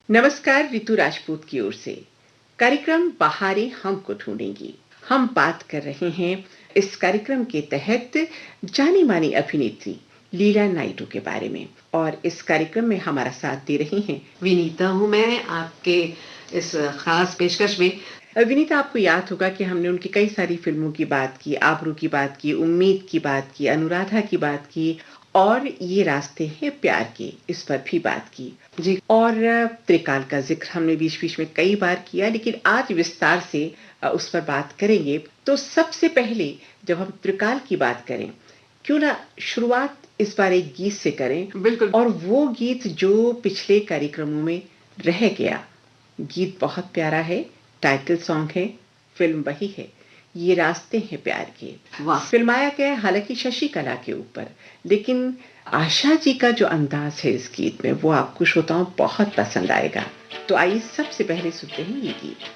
नमस्कार रितु राजपूत की ओर से। कार्यक्रम बहारें हमको ढूंढेंगी। हम बात कर रहे हैं इस कार्यक्रम के तहत जानी मानी अभिनेत्री लीला नायडू के बारे में, और इस कार्यक्रम में हमारा साथ दे रही हैं विनीता हूँ मैं आपके इस खास पेशकश में। विनीता। आपको याद होगा कि हमने उनकी कई सारी फिल्मों की बात की, आबरू की बात की, उम्मीद की बात की, अनुराधा की बात की, और ये रास्ते हैं प्यार के, इस पर भी बात की जी। और त्रिकाल का जिक्र हमने बीच बीच में कई बार किया, लेकिन आज विस्तार से उस पर बात करेंगे। तो सबसे पहले जब हम त्रिकाल की बात करें, क्यों ना शुरुआत इस बार एक गीत से करें। बिल्कुल। और वो गीत जो पिछले कार्यक्रमों में रह गया, गीत बहुत प्यारा है, टाइटल सॉन्ग है, फिल्म वही है, ये रास्ते हैं प्यार के। वाह। फिल्माया गया हालांकि शशि कला के ऊपर, लेकिन आशा जी का जो अंदाज है इस गीत में, वो आपको श्रोताओं बहुत पसंद आएगा। तो आइए सबसे पहले सुनते हैं ये गीत।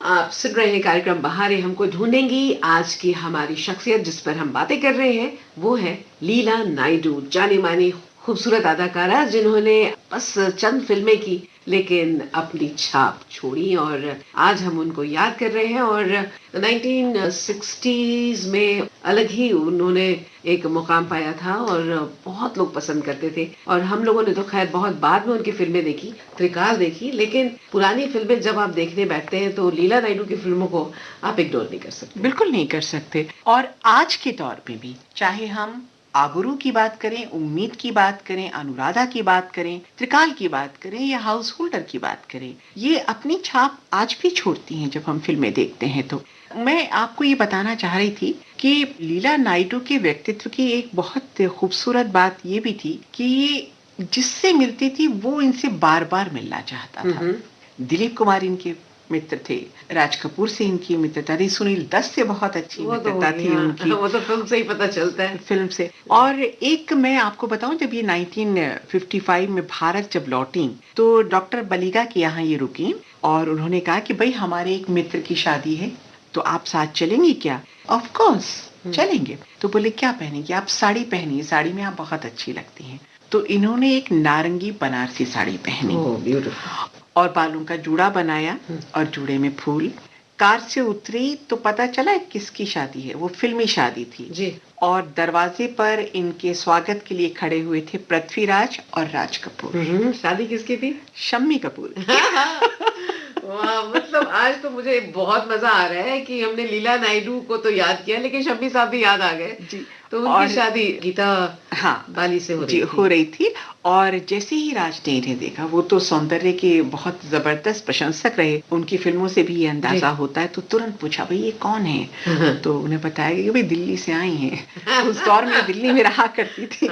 आप सुन रहे हैं कार्यक्रम बहारें हमको ढूंढेंगी। आज की हमारी शख्सियत जिस पर हम बातें कर रहे हैं वो है लीला नायडू, जानी मानी खूबसूरत अदाकारा जिन्होंने बस चंद फिल्में की लेकिन अपनी छाप छोड़ी और आज हम उनको याद कर रहे हैं। और 1960s में अलग ही उन्होंने एक मुकाम पाया था और बहुत लोग पसंद करते थे। और हम लोगों ने तो खैर बहुत बाद में उनकी फिल्में देखी, त्रिकाल देखी, लेकिन पुरानी फिल्में जब आप देखने बैठते हैं तो लीला नायडू की फिल्मों को आप इग्नोर नहीं कर सकते। बिल्कुल नहीं कर सकते। और आज के दौर पे भी चाहे हम आबरू की बात करें, उम्मीद की बात करें, अनुराधा की बात करें, त्रिकाल की बात करें या हाउस होल्डर की बात करें, ये अपनी छाप आज भी छोड़ती हैं जब हम फिल्में देखते हैं तो। मैं आपको ये बताना चाह रही थी कि लीला नायडू के व्यक्तित्व की एक बहुत खूबसूरत बात ये भी थी कि ये जिससे मिलती थी वो इनसे बार बार मिलना चाहता था। दिलीप कुमार इनके मित्र थे, राज कपूर से इनकी मित्रता थी, सुनील दत्त से बहुत अच्छी वो तो मित्रता थी उनकी। वो तो फिल्म से ही पता चलता है। फिल्म से। और एक मैं आपको बताऊं, जब ये 1955 में भारत जब लौटी तो डॉक्टर बलिगा के यहाँ ये रुकी और उन्होंने कहा कि भाई हमारे एक मित्र की शादी है तो आप साथ चलेंगी क्या? ऑफ कोर्स चलेंगे। तो बोले क्या पहनेंगी? आप साड़ी पहनिए, साड़ी में आप बहुत अच्छी लगती हैं। तो इन्होंने एक नारंगी बनारसी साड़ी पहनी और बालों का जूड़ा बनाया और जूड़े में फूल। कार से उतरी तो पता चला किसकी शादी है, वो फिल्मी शादी थी जी। और दरवाजे पर इनके स्वागत के लिए खड़े हुए थे पृथ्वीराज और राज कपूर। शादी किसकी थी? शम्मी कपूर। वाह, मतलब आज तो मुझे बहुत मजा आ रहा है कि हमने लीला नायडू को तो याद किया लेकिन शम्मी साहब भी याद आ गए जी। तो उनकी शादी गीता बाली से हो रही थी। और जैसे ही राज ने इन्हें देखा, वो तो सौंदर्य के बहुत जबरदस्त प्रशंसक रहे, उनकी फिल्मों से भी ये अंदाजा होता है, तो तुरंत पूछा भाई ये कौन है? तो उन्हें बताया कि भाई दिल्ली से आई हैं। उस दौर में दिल्ली में रहा करती थी।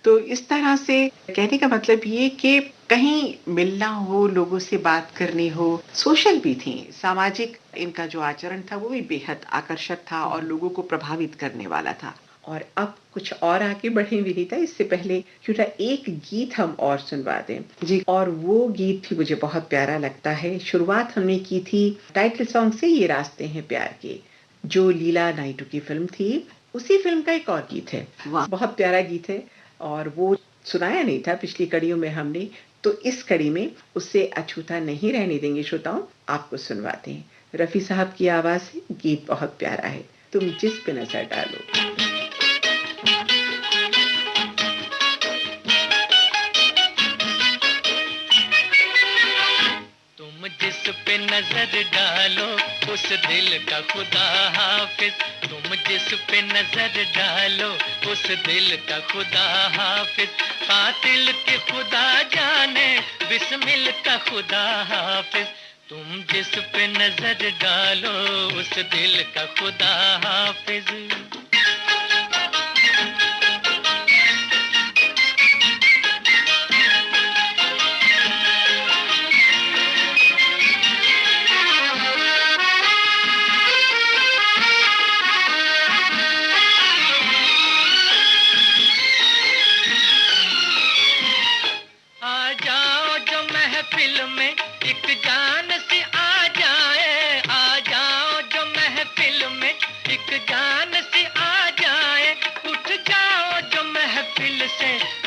तो इस तरह से कहने का मतलब ये कि कहीं मिलना हो, लोगों से बात करनी हो, सोशल भी थी, सामाजिक इनका जो आचरण था वो भी बेहद आकर्षक था और लोगों को प्रभावित करने वाला था। और अब कुछ और आगे बढ़े विनीता, इससे पहले क्यों ना एक गीत हम और सुनवा दें जी। और वो गीत भी मुझे बहुत प्यारा लगता है। शुरुआत हमने की थी टाइटल सॉन्ग से, ये रास्ते हैं प्यार के, जो लीला नायडू की फिल्म थी, उसी फिल्म का एक और गीत है। बहुत प्यारा गीत है और वो सुनाया नहीं था पिछली कड़ियों में हमने, तो इस कड़ी में उससे अछूता नहीं रहने देंगे श्रोताओं, आपको सुनवाते हैं। रफी साहब की आवाज से गीत बहुत प्यारा है, तुम जिस पे नजर डालो। तुम जिस पे नजर डालो उस दिल का खुदा हाफिज, तुम जिस पे नजर डालो उस दिल का खुदा हाफिज, कातिल के खुदा जाने बिस्मिल का खुदा हाफिज, तुम जिस पे नजर डालो उस दिल का खुदा हाफिज।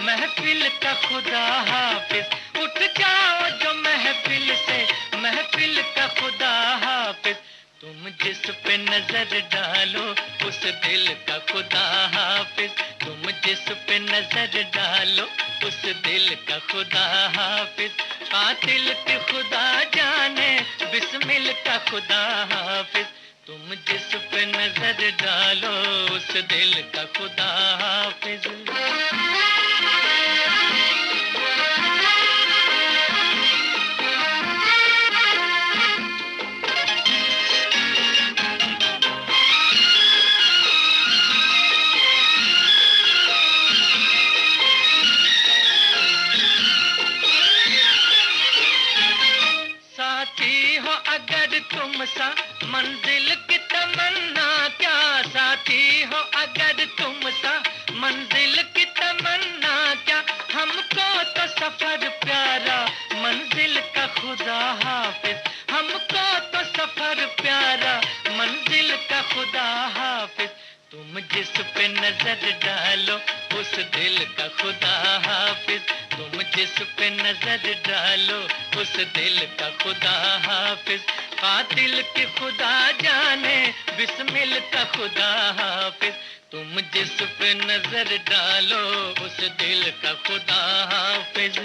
महफिल का खुदा हाफिज, उठ जाओ जो महफिल से, महफिल का खुदा हाफिज, तुम जिस पे नजर डालो उस दिल का खुदा हाफिज, तुम जिस पे नजर डालो उस दिल का खुदा हाफिज, कातिल के खुदा जाने बिस्मिल का खुदा हाफिज, तुम जिस पे नजर डालो उस दिल का खुदा हाफिज। तुम सा मंजिल की तमन्ना क्या, साथी हो अगर तुम सा मंजिल की तमन्ना क्या, हमको तो सफर प्यारा मंजिल का खुदा हाफिज, हमको तो सफर प्यारा मंजिल का खुदा हाफिज, तुम जिस पे नजर डालो उस दिल का खुदा हाफिज, तुम जिस पे नजर डालो उस दिल का खुदा हाफिज, कातिल की खुदा जाने बिस्मिल का खुदा हाफिज, तुम जिस पे नजर डालो उस दिल का खुदा हाफिज।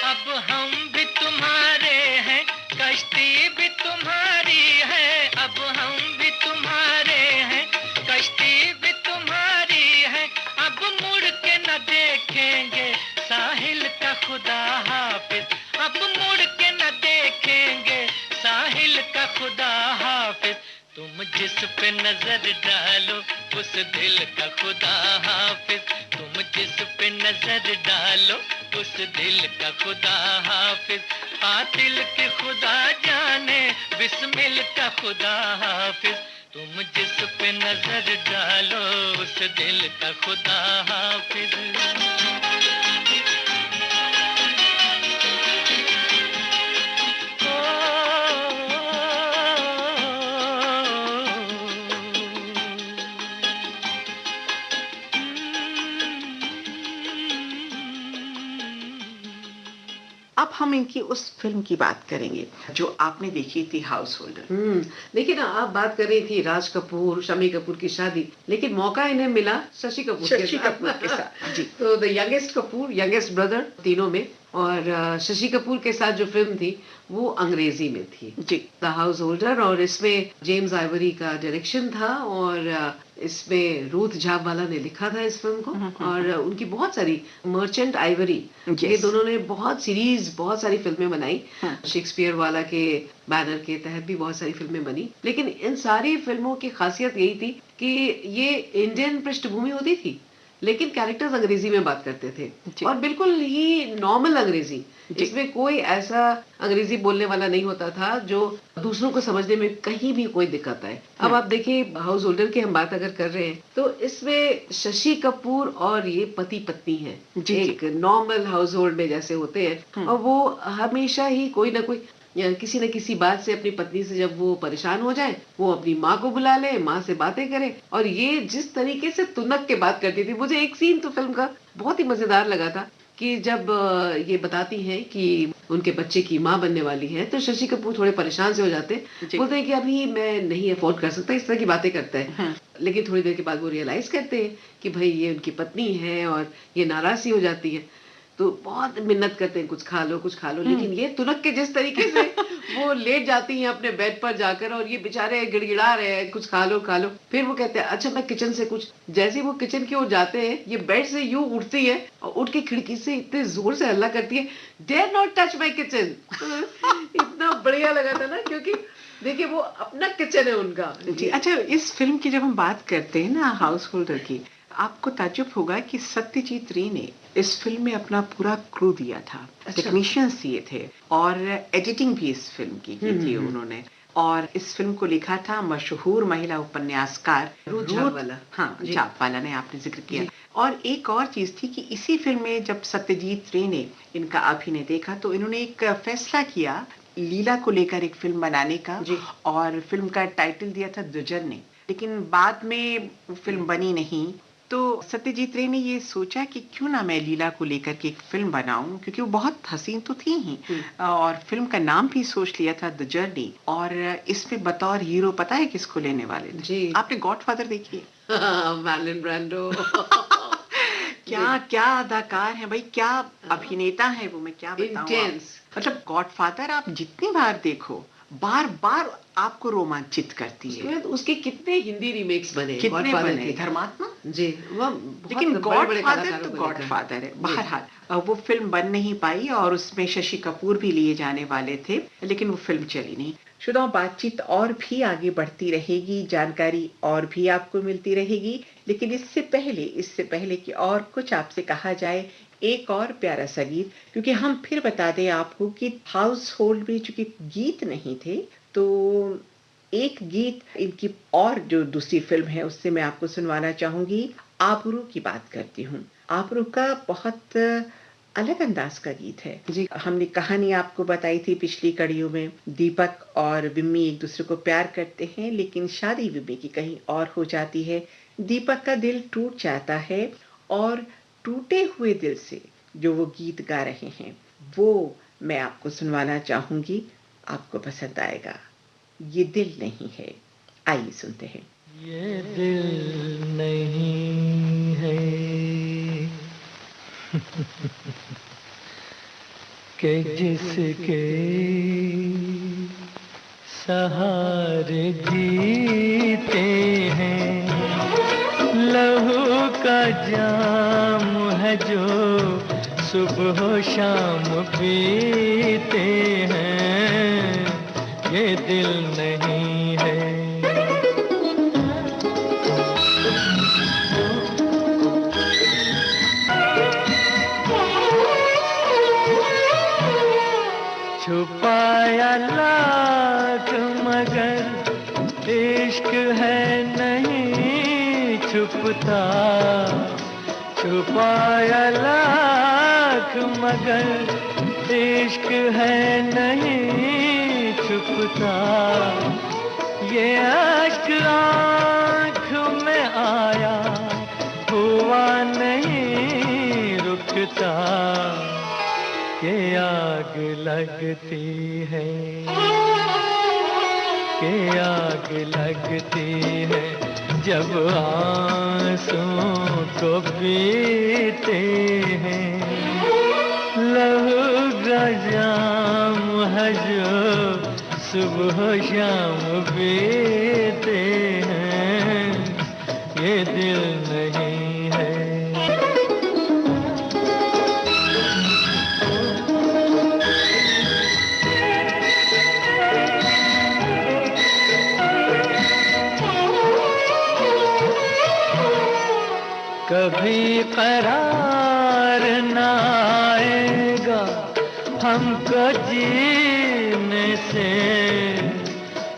अब हम भी तुम्हारे हैं, कश्ती भी तुम्हारी है, अब हम भी तुम्हारे हैं, कश्ती भी तुम्हारी है, अब मुड़ के न देखेंगे साहिल का खुदा हाफिज, अब मुड़ के न देखेंगे साहिल का खुदा हाफिज, तुम जिस पे नजर डालो उस दिल का खुदा हाफिज, तुम जिस पे नजर डालो उस दिल का खुदा हाफिज, कातिल की खुदा जाने बिस्मिल का खुदा हाफिज, तुम जिस पे नजर डालो उस दिल का खुदा हाफिज। अब हम इनकी उस फिल्म की बात करेंगे जो आपने देखी थी, हाउस होल्डर। देखिए ना, आप बात कर रही थी राज कपूर शम्मी कपूर की शादी, लेकिन मौका इन्हें मिला शशि कपूर के साथ जी। तो the youngest Kapoor, youngest brother तीनों में, और शशि कपूर के साथ जो फिल्म थी वो अंग्रेजी में थी जी, द हाउस होल्डर, और इसमें जेम्स आइवरी का डायरेक्शन था, और इसमें रूथ झाबवाला ने लिखा था इस फिल्म को, और उनकी बहुत सारी, मर्चेंट आइवरी, ये दोनों ने बहुत सीरीज, बहुत सारी फिल्में बनाई, शेक्सपियर वाला के बैनर के तहत भी बहुत सारी फिल्में बनी, लेकिन इन सारी फिल्मों की खासियत यही थी कि ये इंडियन पृष्ठभूमि होती थी, लेकिन कैरेक्टर्स अंग्रेजी में बात करते थे, और बिल्कुल ही नॉर्मल अंग्रेजी, इसमें कोई ऐसा अंग्रेजी बोलने वाला नहीं होता था जो दूसरों को समझने में कहीं भी कोई दिक्कत आए। अब आप देखिए, हाउस होल्डर की हम बात अगर कर रहे हैं तो इसमें शशि कपूर और ये पति पत्नी है, एक नॉर्मल हाउस होल्ड में जैसे होते हैं, और वो हमेशा ही कोई ना कोई या किसी न किसी बात से अपनी पत्नी से जब वो परेशान हो जाए, वो अपनी माँ को बुला ले, माँ से बातें करे, और ये जिस तरीके से तुनक के बात करती थी, मुझे एक सीन तो फिल्म का बहुत ही मजेदार लगा था कि जब ये बताती हैं कि उनके बच्चे की माँ बनने वाली है, तो शशि कपूर थोड़े परेशान से हो जाते, बोलते हैं कि अभी मैं नहीं अफोर्ड कर सकता, इस तरह की बातें करता है। लेकिन थोड़ी देर के बाद वो रियलाइज करते हैं कि भाई ये उनकी पत्नी है, और ये नाराज सी हो जाती है, तो बहुत मिन्नत करते हैं, कुछ खा लो कुछ खा लो, लेकिन ये तुनक के जिस तरीके से वो लेट जाती हैं अपने बेड पर जाकर, और ये बेचारे गिड़गिड़ा रहे हैं कुछ खा लो खा लो, फिर वो कहते हैं अच्छा मैं किचन से कुछ, जैसे ही वो किचन की ओर जाते हैं, ये बेड से यूं उठती है और उठ के खिड़की से इतने जोर से हल्ला करती है, dare not touch my kitchen. इतना बढ़िया लगा था ना, क्योंकि देखिए वो अपना किचन है उनका जी। अच्छा, इस फिल्म की जब हम बात करते हैं ना, हाउस होल्डर की, आपको ताज्जुब होगा कि सत्यजीत रे ने इस फिल्म में अपना पूरा क्रू दिया था, टेक्नीशियंस दिए थे, और एडिटिंग भी इस फिल्म की थी उन्होंने, और इस फिल्म को लिखा था मशहूर महिला उपन्यासकार रूथ झाबवाला ने, आपने जिक्र किया। और एक और चीज थी कि इसी फिल्म में जब सत्यजीत रे ने इनका अभिनय देखा तो इन्होंने एक फैसला किया लीला को लेकर एक फिल्म बनाने का, और फिल्म का टाइटल दिया था दुजरने, लेकिन बाद में वो फिल्म बनी नहीं। तो सत्यजीत रे ने ये सोचा कि क्यों ना मैं लीला को लेकर के एक फिल्म बनाऊं, क्योंकि वो बहुत हसीन तो थी ही, और फिल्म का नाम भी सोच लिया था द जर्नी, और इसमें बतौर हीरो पता है किसको लेने वाले थे? आपने गॉडफादर देखी है? Marlon Brando. क्या क्या अदाकार है भाई, क्या अभिनेता है वो, मैं क्या बताऊं। मतलब गॉडफादर आप जितनी बार देखो, बार बार आपको रोमांचित करती है। उसके कितने हिंदी रीमेक्स बने, कितने बने, धर्मात्मा जी, लेकिन गॉडफादर तो गॉडफादर है। बहरहाल वो फिल्म बन नहीं पाई, और उसमें शशि कपूर भी लिए जाने वाले थे, लेकिन वो फिल्म चली नहीं। शुदा बातचीत और भी आगे बढ़ती रहेगी, जानकारी और भी आपको मिलती रहेगी, लेकिन इससे पहले कि और कुछ आपसे कहा जाए, एक और प्यारा सा गीत, क्योंकि हम फिर बता दें आपको कि हाउस होल्ड में चूंकि गीत नहीं थे, तो एक गीत इनकी और जो दूसरी फिल्म है उससे मैं आपको सुनवाना चाहूंगी। आबरू की बात करती हूँ। आप रुका बहुत अलग अंदाज का गीत है। जी। हमने कहानी आपको बताई थी पिछली कड़ियों में, दीपक और विम्मी एक दूसरे को प्यार करते हैं, लेकिन शादी विम्मी की कहीं और हो जाती है। दीपक का दिल टूट जाता है और टूटे हुए दिल से जो वो गीत गा रहे हैं, वो मैं आपको सुनवाना चाहूंगी, आपको पसंद आएगा। ये दिल नहीं है, आइए सुनते हैं। ये दिल नहीं है कि जिसके सहारे जीते हैं, लहू का जाम है जो सुबह शाम पीते हैं, ये दिल नहीं है। छुपाया लाख मगर इश्क है नहीं छुपता, छुपाया लाख मगर इश्क है नहीं छुपता, ये अश्क आँख में आया हुआ नहीं रुकता, के आग लगती है, के आग लगती है जब आंसुओं को पीते हैं, लहू का जाम है जो सुबह शाम पीते हैं, ये दिल नहीं है। कभी करार न आएगा हमको जीने से,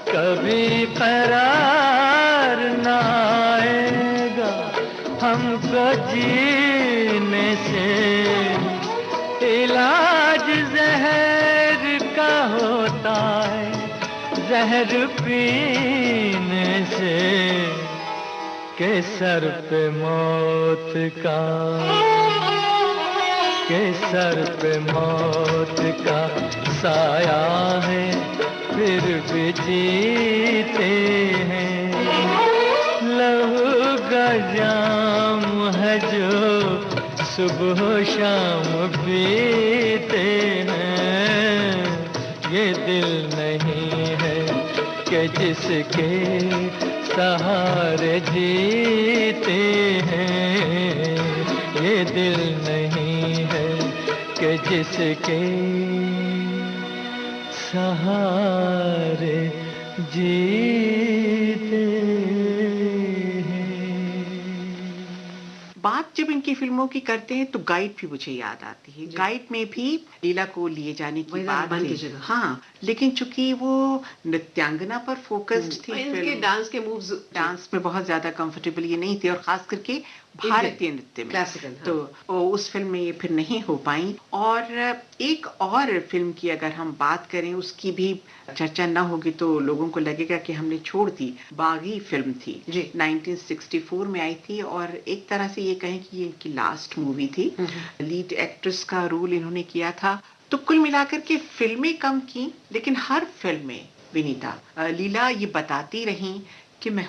कभी करार न आएगा हमको जीने से, इलाज जहर का होता है जहर पीने से, के सर पे मौत का, के सर पे मौत का साया है फिर भी जीते हैं, लहू का जाम है जो सुबह शाम पीते हैं, ये दिल नहीं है कि जिसके सहारे जीते हैं, ये दिल नहीं है कि जिसके सहारे जीते हैं। बात जब इनकी फिल्मों की करते हैं तो गाइड भी मुझे याद आती है। गाइड में भी लीला को लिए जाने की बात थी। हाँ, लेकिन चूंकि वो नृत्यांगना पर फोकस्ड थी, इनके डांस के मूव्स, डांस में बहुत ज्यादा कंफर्टेबल ये नहीं थी, और खास करके भारतीय नृत्य में क्लासिकल, तो उस फिल्म में ये फिर नहीं हो पाई। और एक और फिल्म की अगर हम बात करें, उसकी भी चर्चा ना होगी तो लोगों को लगेगा कि हमने छोड़ दी। बागी फिल्म थी, 1964 में आई थी, और एक तरह से ये कहें कि ये इनकी लास्ट मूवी थी। लीड एक्ट्रेस का रोल इन्होंने किया था। तो कुल मिलाकर के फिल्में कम की, लेकिन हर फिल्म में विनीता लीला ये बताती रही कि मैं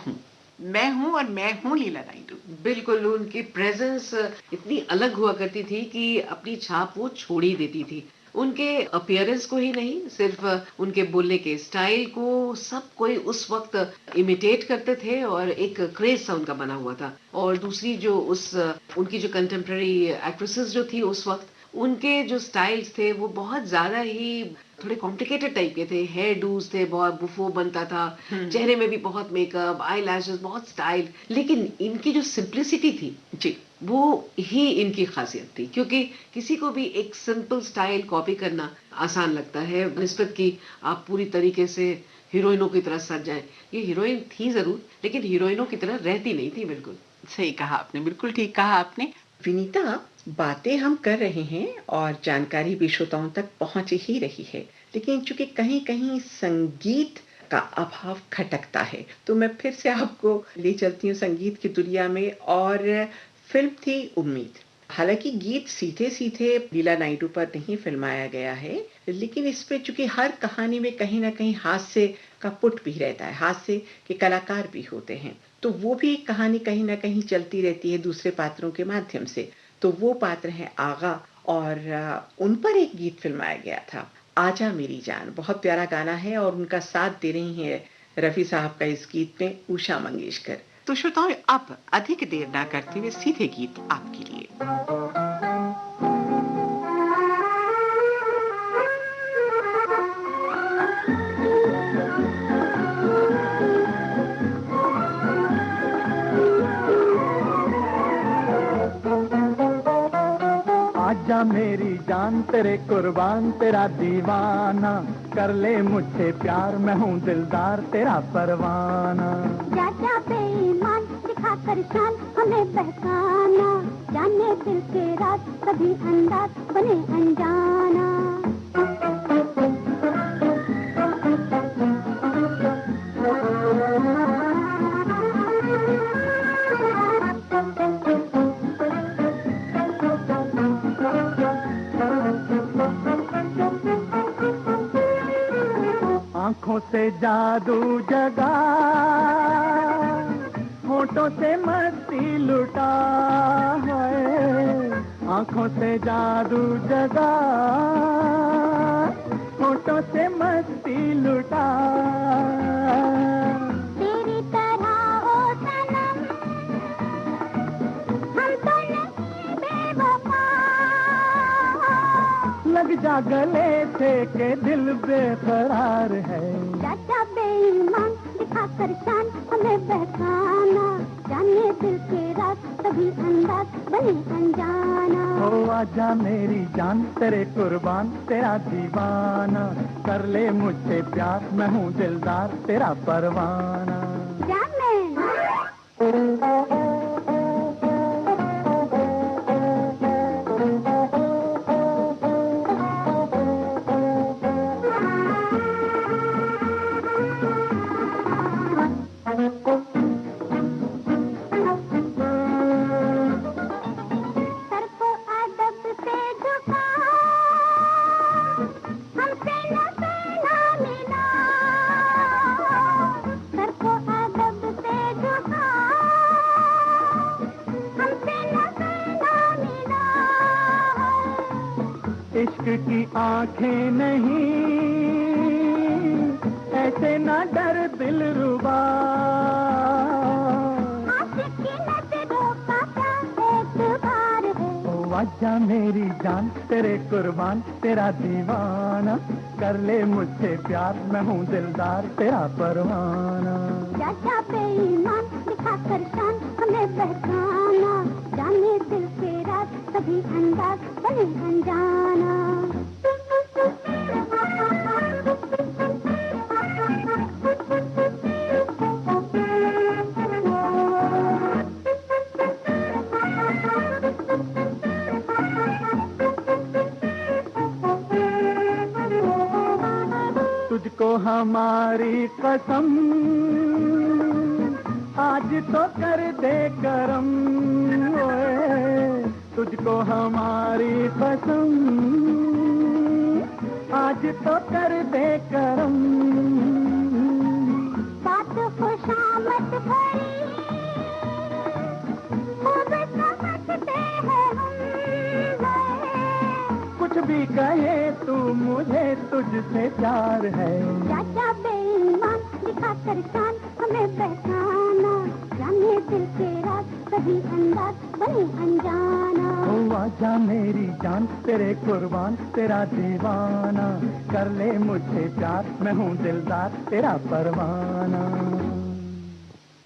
हूँ और मैं हूँ लीला नायडू। बिल्कुल, उनकी प्रेजेंस इतनी अलग हुआ करती थी कि अपनी छाप वो छोड़ ही देती थी। उनके अपीयरेंस को ही नहीं, सिर्फ उनके बोलने के स्टाइल को सब कोई उस वक्त इमिटेट करते थे, और एक क्रेज सा उनका बना हुआ था। और दूसरी जो उनकी जो कंटेम्प्रेरी एक्ट्रेसेस जो थी उस वक्त, उनके जो स्टाइल्स थे वो बहुत ज्यादा ही थोड़े कॉम्प्लिकेटेड टाइप के थे। हेयर डूज थे, बहुत बुफो बनता था, चेहरे में भी बहुत मेकअप, आई लैशेस, बहुत स्टाइल। लेकिन इनकी जो सिंप्लिसिटी थी जी, वो ही इनकी खासियत थी, क्योंकि किसी को भी एक सिंपल स्टाइल कॉपी करना आसान लगता है निस्बत कि आप पूरी तरीके से हीरोइनों की तरह सज जाएं। ये हीरोइन थी जरूर, लेकिन हीरोइनों की तरह रहती नहीं थी। बिल्कुल सही कहा आपने, बिल्कुल ठीक कहा आपने। विनीता, बातें हम कर रहे हैं और जानकारी भी श्रोताओं तक पहुंच ही रही है, लेकिन चूंकि कहीं-कहीं संगीत का अभाव खटकता है, तो मैं फिर से आपको ले चलती हूँ संगीत की दुनिया में और फिल्म थी उम्मीद। हालाँकि गीत सीधे-सीधे लीला नायडू पर नहीं फ़िल्माया गया है, लेकिन इसमें चूँकि हर कहानी में कहीं न कहीं हास्य का पुट भी रहता है, हास्य के कलाकार भी होते हैं। तो वो भी एक कहानी कहीं न कहीं चलती रहती है दूसरे पात्रों के माध्यम से। तो वो पात्र हैं आगा और उन पर एक गीत फ़िल्माया गया था, आजा मेरी जान। बहुत प्यारा गाना है और उनका साथ दे रही हैं रफ़ी साहब का इस गीत में उषा मंगेशकर। तो श्रोताओं, अब अधिक देर ना करते हुए सीधे गीत आपके लिए। आजा मेरी जान तेरे कुर्बान तेरा दीवाना, कर ले मुझसे प्यार मैं हूँ दिलदार तेरा परवाना। राजा बेईमान दिखा कर शान हमें बहकाना, जाने दिल के राज कभी अंदाज बने अनजाना। आँखों से जादू जगा, होठों से मस्ती लुटा है। आँखों से जादू जगा, होठों से मस्ती लुटा। तेरी तरह हो सनम हम तो नहीं बेवफा, लग जा गले से के दिल बेकरार है। राजा बेईमान दिखा कर शान हमें बहकाना, जाने दिल के राज कभी अंदाज बने अनजाना। ओ आजा मेरी जान तेरे कुर्बान तेरा दीवाना, कर ले मुझसे प्यार मैं हूँ दिलदार तेरा परवाना। इश्क की आंखें नहीं ऐसे ना डर दिल रुबा, ओ आजा मेरी जान तेरे कुर्बान तेरा दीवाना, कर ले मुझसे प्यार मैं हूँ दिलदार तेरा परवाना। राजा बेईमान दिखा कर शान हमें बहकाना, जाने दिल के राज कभी अंदाज बने अनजाना। तुझको हमारी कसम आज तो कर दे करम, ओए तुझको हमारी कसम आज तो कर दे करम। बात खुशामद भरी खूब समझते हैं हम, कुछ भी कहे तू मुझे तुझसे प्यार है। राजा बेईमान दिखा कर शान हमें बहकाना, जाने दिल के राज कभी अंदाज बने अनजाना। ओ आजा मेरी जान तेरे कुर्बान तेरा दीवाना, कर ले मुझसे प्यार मैं हूँ दिलदार तेरा परवाना।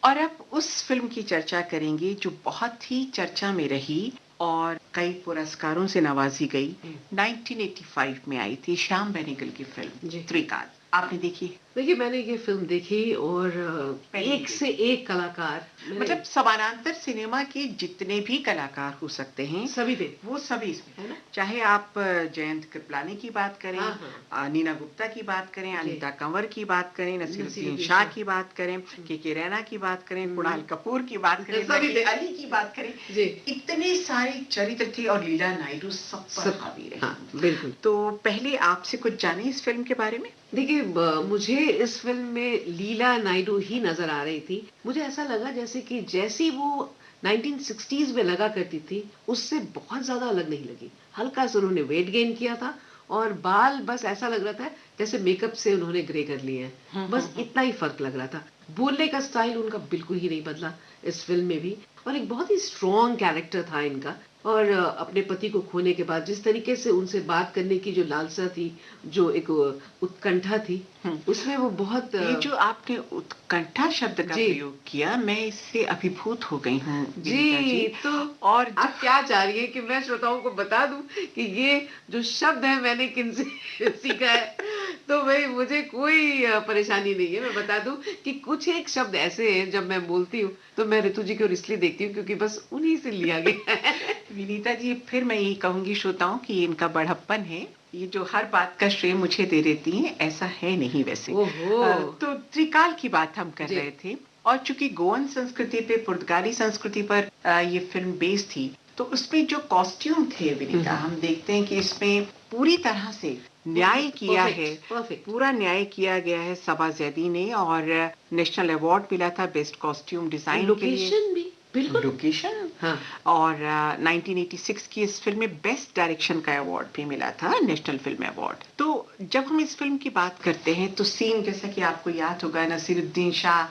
और अब उस फिल्म की चर्चा करेंगे जो बहुत ही चर्चा में रही और कई पुरस्कारों से नवाजी गई। 1985 में आई थी श्याम बेनेगल की फिल्म त्रिकाल। आपने देखी? देखिए, मैंने ये फिल्म देखी और एक से एक कलाकार, मतलब समानांतर सिनेमा के जितने भी कलाकार हो सकते हैं सभी थे, वो सभी इसमें है ना? चाहे आप जयंत कृपलानी की बात करें, हाँ। नीना गुप्ता की बात करें, अनीता कंवर की बात करें, नसीरुद्दीन शाह की बात करें, के रैना की बात करें, कुणाल कपूर की बात करें, सभी अली की बात करें, इतने सारे चरित्र थे और लीला नायडू सब पर हावी रही। हाँ, बिल्कुल। तो पहले आपसे कुछ जाने इस फिल्म के बारे में। देखिए, मुझे इस फिल्म में लीला नायडू ही नजर आ रही थी। मुझे ऐसा लगा जैसी वो 1960s में लगा करती थी, उससे बहुत ज्यादा अलग नहीं लगी। हल्का सा उन्होंने वेट गेन किया था और बाल बस ऐसा लग रहा था जैसे मेकअप से उन्होंने ग्रे कर लिए हैं। बस इतना ही फर्क लग रहा था। बोलने का स्टाइल उनका बिल्कुल ही नहीं बदला इस फिल्म में भी, और एक बहुत ही स्ट्रॉन्ग कैरेक्टर था इनका। और अपने पति को खोने के बाद जिस तरीके से उनसे बात करने की जो लालसा थी, जो एक उत्कंठा थी, उसमें वो बहुत ये जो आपने उत्कंठा शब्द का प्रयोग किया, मैं इससे अभिभूत हो गई हूँ जी। तो और आप क्या चाह रही है कि मैं श्रोताओं को बता दूं कि ये जो शब्द है मैंने किनसे सीखा है? तो भाई मुझे कोई परेशानी नहीं है। मैं बता दूं कि कुछ एक शब्द ऐसे हैं जब मैं बोलती हूँ तो मैं ऋतु जी को इसलिए देखती हूँ क्योंकि बस उन्हीं से लिया गया है। विनीता जी, फिर मैं यही कहूंगी श्रोताओं की ये इनका बड़प्पन है, ये जो हर बात का श्रेय मुझे दे देती हैं, ऐसा है नहीं वैसे। तो त्रिकाल की बात हम कर रहे थे और चूंकि गोवन संस्कृति पे, पुर्तगाली संस्कृति पर ये फिल्म बेस्ड थी, तो उसमें जो कॉस्ट्यूम थे विनीता, हम देखते हैं कि इसमें पूरी तरह से न्याय किया है, पूरा न्याय किया गया है सबा जैदी ने, और नेशनल अवार्ड मिला था बेस्ट कॉस्ट्यूम डिजाइन के लिए। लोकेशन भी बिल्कुल, लोकेशन, हाँ। और 1986 की इस फिल्म में बेस्ट डायरेक्शन का अवार्ड भी मिला था, नेशनल फिल्म अवार्ड। तो जब हम इस फिल्म की बात करते हैं तो सीन, जैसा कि आपको याद होगा, नसीरुद्दीन शाह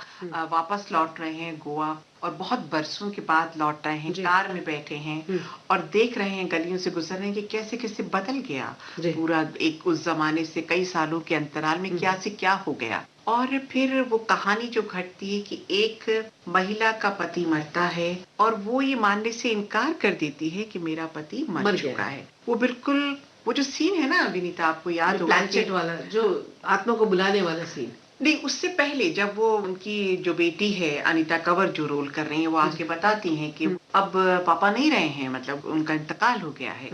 वापस लौट रहे हैं गोवा और बहुत बरसों के बाद लौट रहे हैं, कार में बैठे हैं और देख रहे हैं गलियों से गुजर रहे हैं कि कैसे कैसे बदल गया पूरा, एक उस जमाने से कई सालों के अंतराल में क्या से क्या हो गया। और फिर वो कहानी जो घटती है कि एक महिला का पति मरता है और वो ये मानने से इनकार कर देती है कि मेरा पति मर चुका है। वो बिल्कुल, वो जो सीन है ना विनीता, आपको याद होगा, प्लांचेट वाला, जो आत्मा को बुलाने वाला सीन। नहीं, उससे पहले जब वो, उनकी जो बेटी है अनीता कंवर जो रोल कर रही है, वो आके बताती हैं कि अब पापा नहीं रहे हैं, मतलब उनका इंतकाल हो गया है।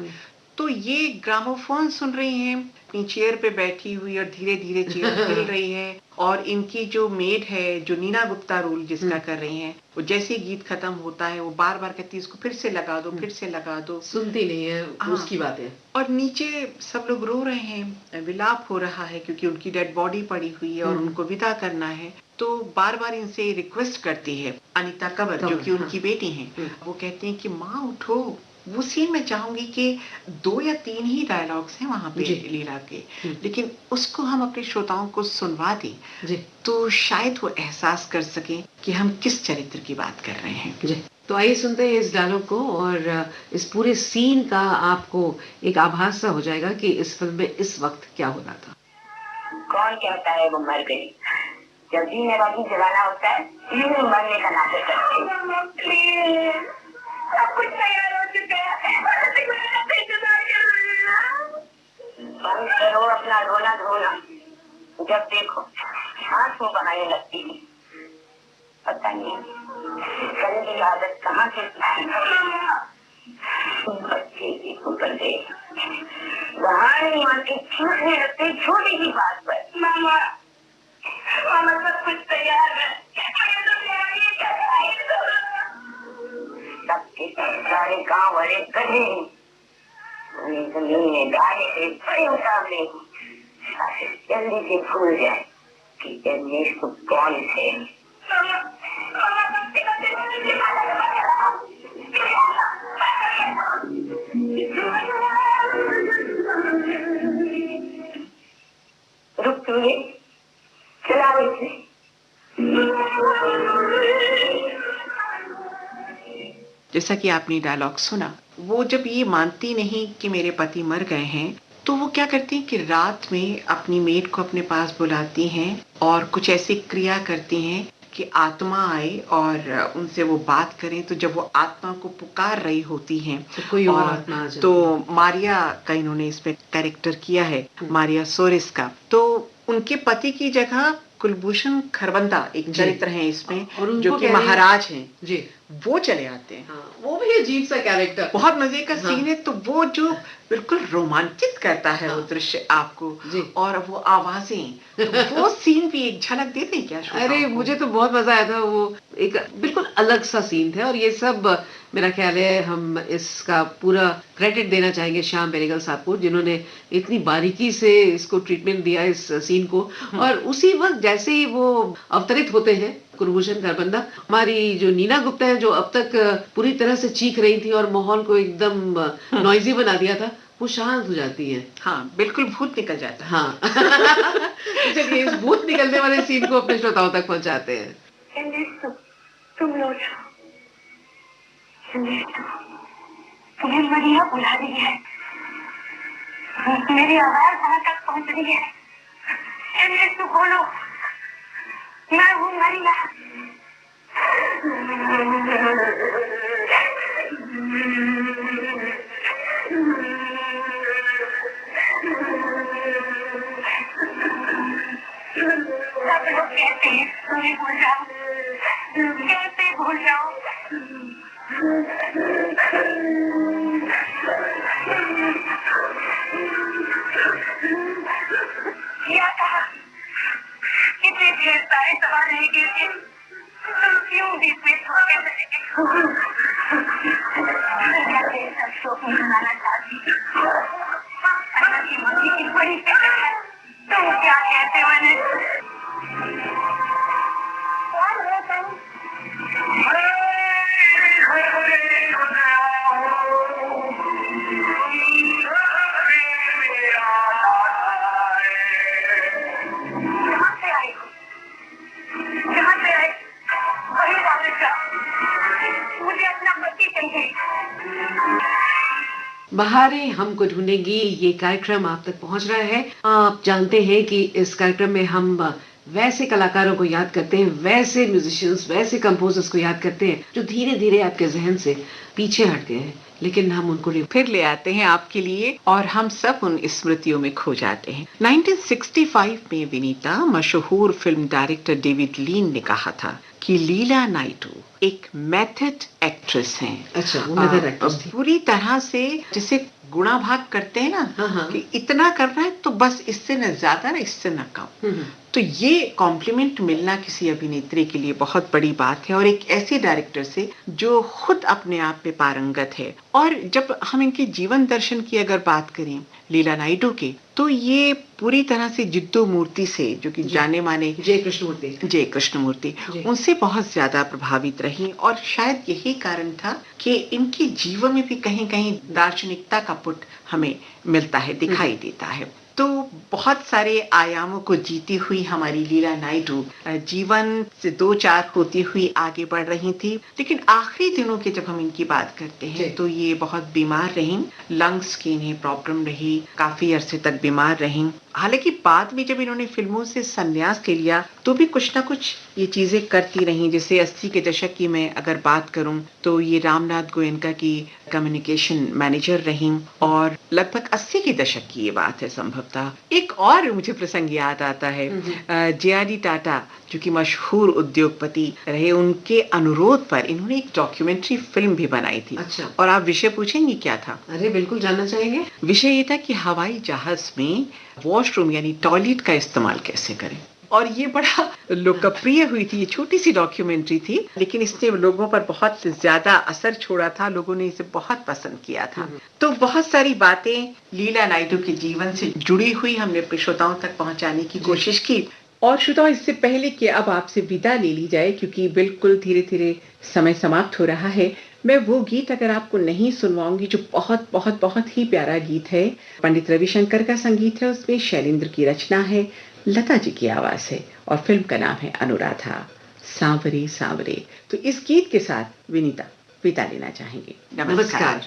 तो ये ग्रामोफोन सुन रही हैं अपनी चेयर पे बैठी हुई और धीरे धीरे चेयर हिल रही है, और इनकी जो मेड है, जो नीना गुप्ता रोल जिसका कर रही हैं, वो जैसे ही गीत खत्म होता है वो बार बार कहती है इसको फिर से लगा दो, फिर से लगा दो, सुनती नहीं है उसकी बातें। और नीचे सब लोग रो रहे हैं, विलाप हो रहा है क्योंकि उनकी डेड बॉडी पड़ी हुई है और उनको विदा करना है। तो बार बार इनसे रिक्वेस्ट करती है अनीता कंवर, जो कि उनकी बेटी हैं, वो कहती हैं कि माँ उठो। वो सीन मैं चाहूंगी कि 2 या 3 ही डायलॉग्स हैं वहां पे लीला के, लेकिन उसको हम अपने श्रोताओं को सुनवा दें तो शायद वो एहसास कर सकें कि हम किस चरित्र की बात कर रहे हैं। तो आइए सुनते हैं इस डायलॉग को, और इस पूरे सीन का आपको एक आभास सा हो जाएगा कि इस फिल्म में इस वक्त क्या हो रहा था। कौन कहता है वो मर गई? जब जीने वाली जलाना होता है, यूं मरने का नाटक करते हैं। सब कुछ तैयार हो चुका है, बंद करो अपना रोना धोना। जब देखो आंसू बहाने लगती है, पता नहीं गंदी आदत कहाँ से बच्चे की ऊपर दे बहाने मार के छूटने लगते छोटी सी बात पर। मामा मामा सब कुछ तैयार है, सबके सारे गाँव वाले गधे जमीन में गाने से बड़े मुकाबले, जल्दी से भूल जाए कि जन्मेश को कौन थे। रुक तुझे चलाओ इसे। जैसा कि आपने डायलॉग सुना, वो जब ये मानती नहीं कि मेरे पति मर गए हैं, तो वो क्या करती हैं कि रात में अपनी मेड को अपने पास बुलाती हैं और कुछ ऐसी क्रिया करती हैं कि आत्मा आए और उनसे वो बात करें। तो जब वो आत्मा को पुकार रही होती हैं तो कोई और आत्मा आ जाती है। तो मारिया का इन्होंने इसमें कैरेक्टर किया है, मारिया सोरेस का। तो उनके पति की जगह कुलभूषण खरबंदा एक चरित्र हैं इसमें, और उनको जो कि कह रही- महाराज हैं, जी वो चले आते हैं। हाँ, वो भी अजीब सा कैरेक्टर। बहुत मजे का हाँ। सीन है। तो वो जो बिल्कुल रोमांचित करता है वो हाँ। दृश्य आपको, जी। और वो आवाजें, तो वो सीन भी एक झलक देते हैं क्या श्रोताओं अरे को? मुझे तो बहुत मजा आया था। वो एक बिल्कुल अलग सा सीन था, और ये सब मेरा ख्याल है हम इसका पूरा क्रेडिट देना चाहेंगे श्याम बेनेगल साहब को, जिन्होंने इतनी बारीकी से इसको ट्रीटमेंट दिया इस सीन को। और उसी वक्त जैसे ही वो अवतरित होते हैं कुलभूषण खरबंदा, हमारी जो नीना गुप्ता है, जो अब तक पूरी तरह से चीख रही थी और माहौल को एकदम नॉइजी बना दिया था, वो शांत हो जाती है। हाँ, बिल्कुल भूत निकल जाता है। हाँ तो चलिए इस भूत निकलने वाले सीन को अपने श्रोताओं तक पहुंचाते हैं। तुम लौट आओ। तुम्हें मरिया बुला रही है, मेरी आवाज वहां तक पहुंच रही है। तू बोलो, मैं हूँ मरिया। सब लोग कहते हैं तुम्हें भूल जाओ, कैसे भूल जाओ। क्या कहा, कितने ढेर सारे सवाल रहेंगे, तुम क्यों बीच में थोड़े सब शोक नहीं मनाना चाहती। अल्लाह की मर्जी की बड़ी फिक्र है। तुम क्या कहते हो मैंने? बहारें हमको ढूंढेंगी, ये कार्यक्रम आप तक पहुंच रहा है। आप जानते हैं कि इस कार्यक्रम में हम वैसे कलाकारों को याद करते हैं, वैसे म्यूजिशियंस, वैसे कंपोजर्स को याद करते हैं जो धीरे धीरे आपके जहन से पीछे हट गए हैं, लेकिन हम उनको फिर ले आते हैं आपके लिए, और हम सब उन स्मृतियों में खो जाते हैं। 1965 में विनीता मशहूर फिल्म डायरेक्टर डेविड लीन ने कहा था कि लीला नायडू एक मेथड एक्ट्रेस हैं। अच्छा, वो मेथड एक्ट्रेस थी। पूरी तरह से जैसे गुणा भाग करते हैं ना, हाँ, हाँ। कि इतना करना है तो बस इससे न ज्यादा न इससे न कम। तो ये कॉम्प्लीमेंट मिलना किसी अभिनेत्री के लिए बहुत बड़ी बात है, और एक ऐसे डायरेक्टर से जो खुद अपने आप में पारंगत है। और जब हम इनके जीवन दर्शन की अगर बात करें लीला नायडू की, तो ये पूरी तरह से जिद्दू मूर्ति से, जो कि जाने माने जय कृष्णमूर्ति, उनसे बहुत ज्यादा प्रभावित रही। और शायद यही कारण था कि इनके जीवन में भी कहीं कहीं दार्शनिकता का पुट हमें मिलता है, दिखाई देता है। तो बहुत सारे आयामों को जीती हुई हमारी लीला नायडू जीवन से दो चार होती हुई आगे बढ़ रही थी, लेकिन आखिरी दिनों के जब हम इनकी बात करते हैं तो ये बहुत बीमार रहीं, लंग्स की इन्हें प्रॉब्लम रही, काफी अरसे तक बीमार रहीं। हालांकि बाद में जब इन्होंने फिल्मों से संन्यास ले लिया तो भी कुछ ना कुछ ये चीजें करती रहीं। जैसे 80 के दशक की मैं अगर बात करूं तो ये रामनाथ गोयनका की कम्युनिकेशन मैनेजर रहीं, और लगभग 80 के दशक की ये बात है संभवतः। एक और मुझे प्रसंग याद आता है, जे.आर.डी. टाटा जो कि मशहूर उद्योगपति रहे, उनके अनुरोध पर इन्होंने एक डॉक्यूमेंट्री फिल्म भी बनाई थी। अच्छा। और आप विषय पूछेंगी क्या था? अरे बिल्कुल जानना चाहेंगे। विषय ये था कि हवाई जहाज में वॉशरूम यानी टॉयलेट का इस्तेमाल कैसे करें, और ये बड़ा लोकप्रिय हुई थी। ये छोटी सी डॉक्यूमेंट्री थी, लेकिन इसने लोगों पर बहुत ज्यादा असर छोड़ा था, लोगों ने इसे बहुत पसंद किया था। तो बहुत सारी बातें लीला नायडू के जीवन से जुड़ी हुई हमने अपने श्रोताओं तक पहुंचाने की कोशिश की। और श्रोताओं, इससे पहले कि अब आपसे विदा ले ली जाए, क्योंकि बिल्कुल धीरे धीरे समय समाप्त हो रहा है, मैं वो गीत अगर आपको नहीं सुनवाऊंगी जो बहुत बहुत बहुत ही प्यारा गीत है, पंडित रविशंकर का संगीत है, उसमें शैलेंद्र की रचना है, लता जी की आवाज है, और फिल्म का नाम है अनुराधा, सांवरे सांवरे। तो इस गीत के साथ विनीता विदा लेना चाहेंगे। नमस्कार।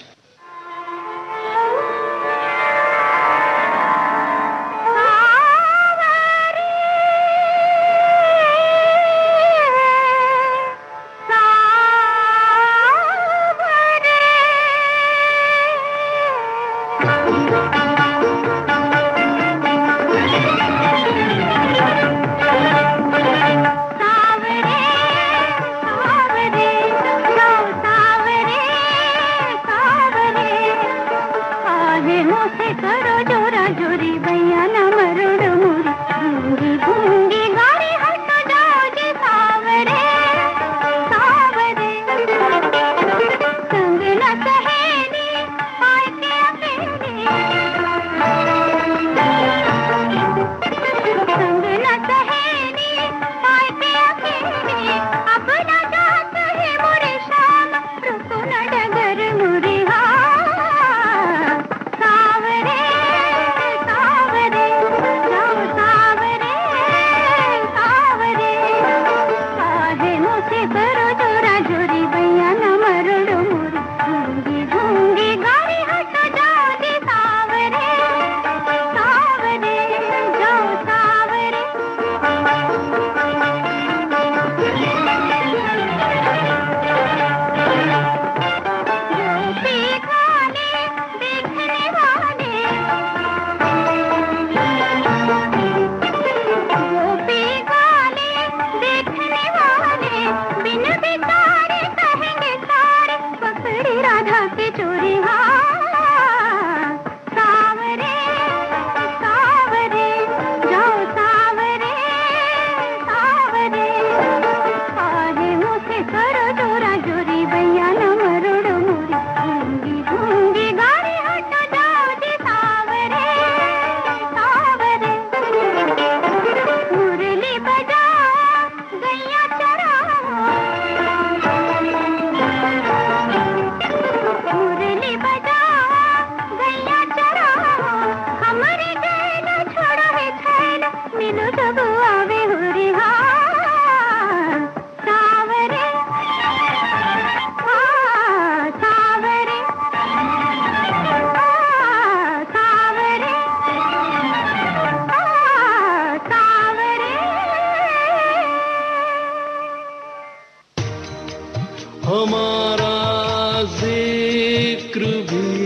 हमारा जिक्र भी